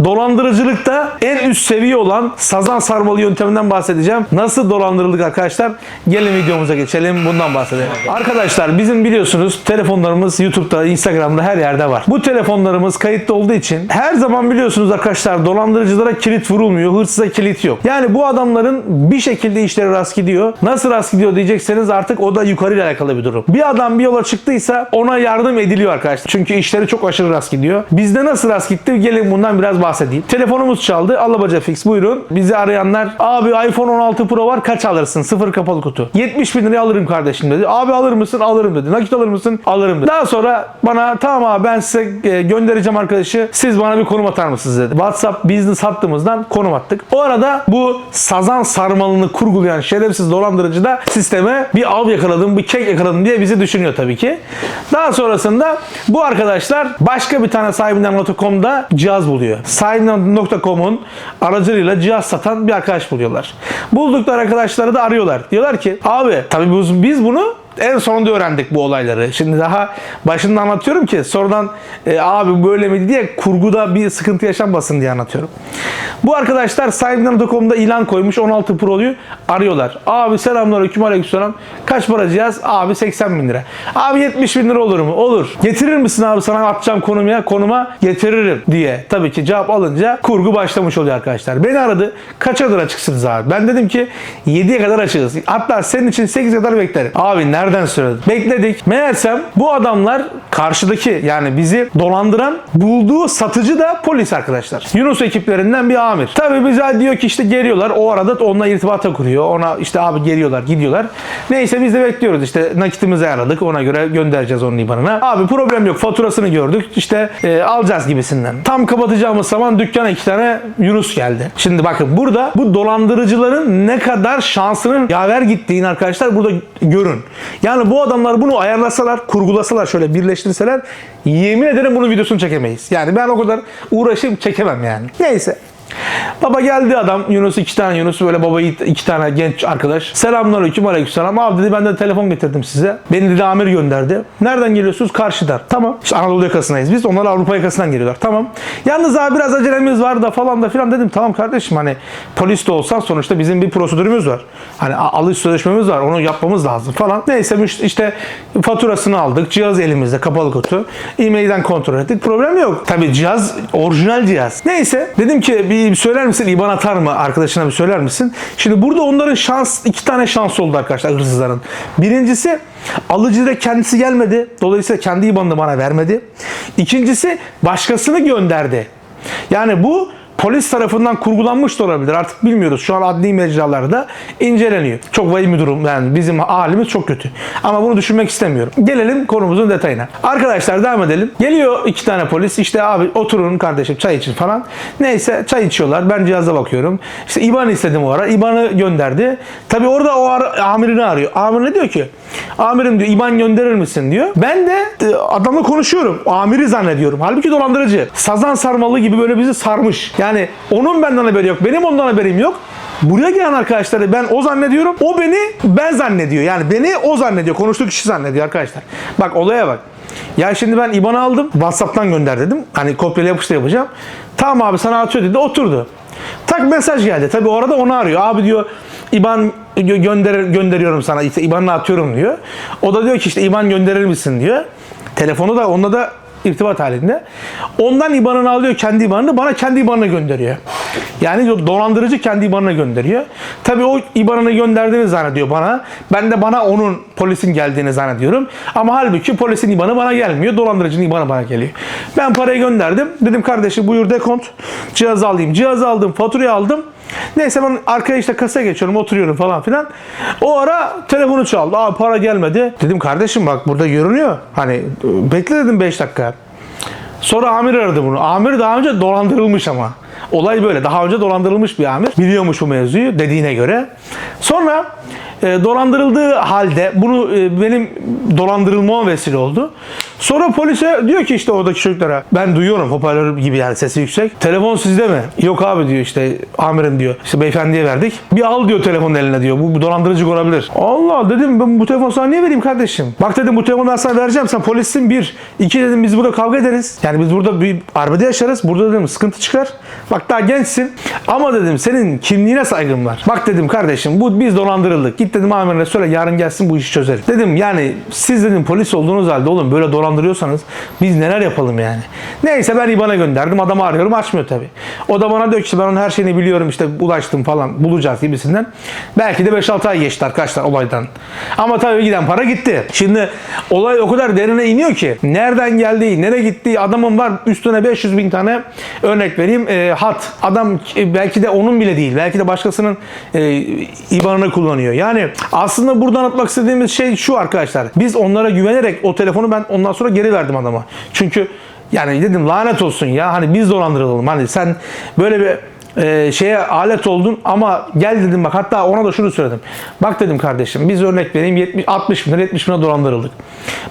Dolandırıcılıkta en üst seviye olan sazan sarmalı yönteminden bahsedeceğim. Nasıl dolandırıldık arkadaşlar? Gelin videomuza geçelim. Bundan bahsedelim. Arkadaşlar bizim biliyorsunuz telefonlarımız YouTube'da, Instagram'da her yerde var. Bu telefonlarımız kayıtlı olduğu için her zaman biliyorsunuz arkadaşlar dolandırıcılara kilit vurulmuyor. Hırsıza kilit yok. Yani bu adamların bir şekilde işleri rast gidiyor. Nasıl rast gidiyor diyecekseniz artık o da yukarıyla alakalı bir durum. Bir adam bir yola çıktıysa ona yardım ediliyor arkadaşlar. Çünkü işleri çok aşırı rast gidiyor. Bizde nasıl rast gitti? Gelin bundan biraz bahsedeyim. Telefonumuz çaldı. Alabaca Fix buyurun. Bizi arayanlar abi iPhone 16 Pro var kaç alırsın? Sıfır kapalı kutu. 70 bin liraya alırım kardeşim dedi. Abi alır mısın? Alırım dedi. Nakit alır mısın? Alırım dedi. Daha sonra bana tamam abi ben size göndereceğim arkadaşı. Siz bana bir konum atar mısınız dedi. WhatsApp business hattımızdan konum attık. O arada bu sazan sarmalını kurgulayan şerefsiz dolandırıcı da sisteme bir av yakaladım, bir kek yakaladım diye bizi düşünüyor tabii ki. Daha sonrasında bu arkadaşlar başka bir tane sahibinden.com'da cihaz buluyor. Sahibinden.com'un aracılığıyla cihaz satan bir arkadaş buluyorlar. Buldukları arkadaşları da arıyorlar. Diyorlar ki abi tabii biz bunu en sonunda öğrendik bu olayları. Şimdi daha başında anlatıyorum ki sonradan abi böyle mi diye kurguda bir sıkıntı yaşanmasın diye anlatıyorum. Bu arkadaşlar sahibinden.com'da ilan koymuş 16 Pro'yu arıyorlar. Abi selamünaleyküm aleykümselam. Kaç para cihaz? Abi 80 bin lira. Abi 70 bin lira olur mu? Olur. Getirir misin abi sana atacağım konuma getiririm diye. Tabii ki cevap alınca kurgu başlamış oluyor arkadaşlar. Beni aradı. Kaça kadar açıksınız abi? Ben dedim ki 7'ye kadar açığız. Hatta senin için 8'e kadar beklerim. Abi nereden söyledin? Bekledik. Meğersem bu adamlar karşıdaki yani bizi dolandıran bulduğu satıcı da polis arkadaşlar. Yunus ekiplerinden bir amir. Tabii bize diyor ki işte geliyorlar. O arada onunla irtibata kuruyor. Ona işte abi geliyorlar gidiyorlar. Neyse biz de bekliyoruz işte nakitimizi ayarladık. Ona göre göndereceğiz onun IBAN'ına. Abi problem yok. Faturasını gördük. İşte alacağız gibisinden. Tam kapatacağımız zaman dükkana 2 tane Yunus geldi. Şimdi bakın burada bu dolandırıcıların ne kadar şansının yaver gittiğini arkadaşlar burada görün. Yani bu adamlar bunu ayarlasalar, kurgulasalar şöyle birleştirseler yemin ederim bunun videosunu çekemeyiz. Yani ben o kadar uğraşıp çekemem yani. Neyse. Baba geldi adam Yunus 2 tane Yunus böyle baba 2 tane genç arkadaş. Selamünaleyküm aleykümselam. Abi dedi ben de telefon getirdim size. Beni dedi amir gönderdi. Nereden geliyorsunuz? Karşıdan. Tamam. İşte Anadolu yakasındayız biz. Onlar Avrupa yakasından geliyorlar. Tamam. Yalnız abi biraz acelemiz var da falan da filan dedim. Tamam kardeşim hani polis de olsan sonuçta bizim bir prosedürümüz var. Hani alış sözleşmemiz var. Onu yapmamız lazım falan. Neyse işte faturasını aldık. Cihaz elimizde kapalı kutu. E-mail'den kontrol ettik. Problem yok. Tabii cihaz orijinal cihaz. Neyse dedim ki bir söyler misin? İBAN atar mı? Arkadaşına bir söyler misin? Şimdi burada onların 2 tane şans oldu arkadaşlar hırsızların. Birincisi alıcı da kendisi gelmedi. Dolayısıyla kendi IBAN'ını bana vermedi. İkincisi başkasını gönderdi. Yani bu polis tarafından kurgulanmış da olabilir. Artık bilmiyoruz. Şu an adli mecralarda inceleniyor. Çok vahim bir durum. Yani bizim halimiz çok kötü. Ama bunu düşünmek istemiyorum. Gelelim konumuzun detayına. Arkadaşlar devam edelim. Geliyor 2 tane polis. İşte abi oturun kardeşim çay için falan. Neyse çay içiyorlar. Ben cihaza bakıyorum. İşte IBAN istedim o ara. IBAN'ı gönderdi. Tabii orada o ara amirini arıyor. Amir ne diyor ki? Amirim diyor IBAN gönderir misin diyor. Ben de adamla konuşuyorum. Amiri zannediyorum. Halbuki dolandırıcı. Sazan sarmalı gibi böyle bizi sarmış. Yani onun benden haberi yok. Benim ondan haberim yok. Buraya gelen arkadaşları ben o zannediyorum. O ben zannediyor. Yani beni o zannediyor. Konuştuğu kişi zannediyor arkadaşlar. Bak olaya bak. Ya şimdi ben IBAN'ı aldım. WhatsApp'tan gönder dedim. Hani kopyala yapıştır yapacağım. Tamam abi sana atıyor dedi. Oturdu. Tak mesaj geldi. Tabii orada onu arıyor. Abi diyor IBAN gönderiyorum sana. İşte IBAN'ını atıyorum diyor. O da diyor ki işte IBAN gönderir misin diyor. Telefonu da onunla da irtibat halinde. Ondan IBAN'ını alıyor kendi IBAN'ını bana kendi IBAN'ını gönderiyor. Yani dolandırıcı kendi IBAN'ını gönderiyor. Tabii o IBAN'ını gönderdiğini zannediyor bana. Ben de bana onun polisin geldiğini zannediyorum. Ama halbuki polisin IBAN'ı bana gelmiyor. Dolandırıcının IBAN'ı bana geliyor. Ben parayı gönderdim. Dedim kardeşim buyur dekont. Cihazı alayım. Cihazı aldım. Faturayı aldım. Neyse ben arkaya işte kasaya geçiyorum oturuyorum falan filan. O ara telefonu çaldı. Abi para gelmedi. Dedim kardeşim bak burada görünüyor. Hani bekle dedim 5 dakika. Sonra amir aradı bunu. Amir daha önce dolandırılmış ama. Olay böyle. Daha önce dolandırılmış bir amir. Biliyormuş bu mevzuyu dediğine göre. Sonra dolandırıldığı halde bunu benim dolandırılmama vesile oldu. Sonra polise diyor ki işte oradaki çocuklara, ben duyuyorum hoparlör gibi yani sesi yüksek. Telefon sizde mi? Yok abi diyor, işte amirim diyor. İşte beyefendiye verdik. Bir al diyor telefonun eline diyor. Bu dolandırıcı olabilir. Allah dedim, ben bu telefonu sana niye vereyim kardeşim? Bak dedim, bu telefonu ben sana vereceğim. Sen polissin bir. İki dedim, biz burada kavga ederiz. Yani biz burada bir arbede yaşarız. Burada dedim sıkıntı çıkar. Bak daha gençsin. Ama dedim senin kimliğine saygım var. Bak dedim kardeşim, biz dolandırıldık. Git dedim amirine söyle, yarın gelsin bu işi çözelim. Dedim yani siz dedim polis olduğunuz halde oğlum böyle dolandırıyorsanız biz neler yapalım yani. Neyse ben IBAN'a gönderdim. Adamı arıyorum, açmıyor tabii. O da bana diyor ki ben onun her şeyini biliyorum, işte ulaştım falan, bulacağız gibisinden. Belki de 5-6 ay geçti arkadaşlar olaydan. Ama tabii giden para gitti. Şimdi olay o kadar derine iniyor ki nereden geldiği, nereye gittiği, adamın var üstüne 500.000 tane, örnek vereyim, hat. Adam belki de onun bile değil. Belki de başkasının IBAN'ını kullanıyor. Yani aslında burada anlatmak istediğimiz şey şu arkadaşlar. Biz onlara güvenerek o telefonu ben ondan sonra geri verdim adama. Çünkü yani dedim lanet olsun ya, hani biz dolandırılalım. Hani sen böyle bir şeye alet oldun ama gel dedim, bak hatta ona da şunu söyledim. Bak dedim kardeşim, biz örnek vereyim 60 bin lira 70 bin lira dolandırıldık.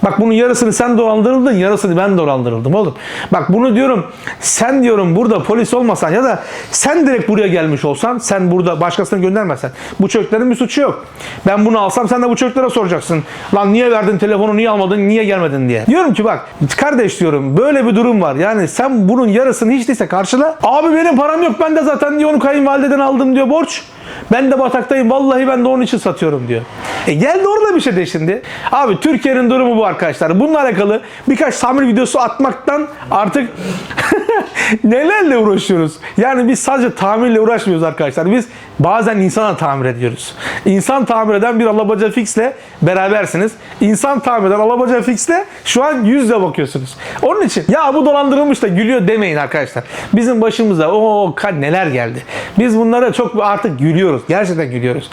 Bak bunun yarısını sen dolandırıldın, yarısını ben dolandırıldım oğlum. Bak bunu diyorum, sen diyorum burada polis olmasan ya da sen direkt buraya gelmiş olsan, sen burada başkasını göndermesen, bu çocukların bir suçu yok. Ben bunu alsam sen de bu çocuklara soracaksın. Lan niye verdin telefonu, niye almadın, niye gelmedin diye. Diyorum ki bak kardeş diyorum, böyle bir durum var. Yani sen bunun yarısını hiç değilse karşıla. Abi benim param yok, ben de zaten diyor onu kayınvalideden aldım diyor borç. Ben de bataktayım. Vallahi ben de onun için satıyorum diyor. Gel de orada bir şey de şimdi. Abi Türkiye'nin durumu bu arkadaşlar. Bununla alakalı birkaç tamir videosu atmaktan artık nelerle uğraşıyoruz. Yani biz sadece tamirle uğraşmıyoruz arkadaşlar. Biz bazen insana tamir ediyoruz. İnsan tamir eden bir alabaca fixle berabersiniz. İnsan tamir eden alabaca fixle şu an yüzle bakıyorsunuz. Onun için ya bu dolandırılmış da gülüyor demeyin arkadaşlar. Bizim başımıza neler geldi. Biz bunlara çok artık gülüyoruz. Gerçekten gülüyoruz.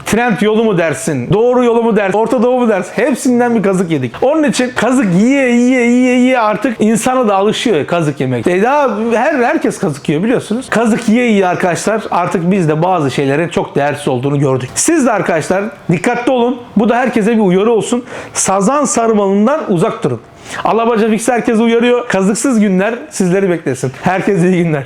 Trend yolu mu dersin? Doğru yolu mu dersin? Orta Doğu mu dersin? Hepsinden bir kazık yedik. Onun için kazık yiye artık insana da alışıyor kazık yemek. Daha herkes kazık yiyor biliyorsunuz. Kazık yiye arkadaşlar artık biz de bazı şeylerin çok değersiz olduğunu gördük. Siz de arkadaşlar dikkatli olun. Bu da herkese bir uyarı olsun. Sazan sarmalından uzak durun. Alabaca Fix herkese uyarıyor. Kazıksız günler sizleri beklesin. Herkese iyi günler.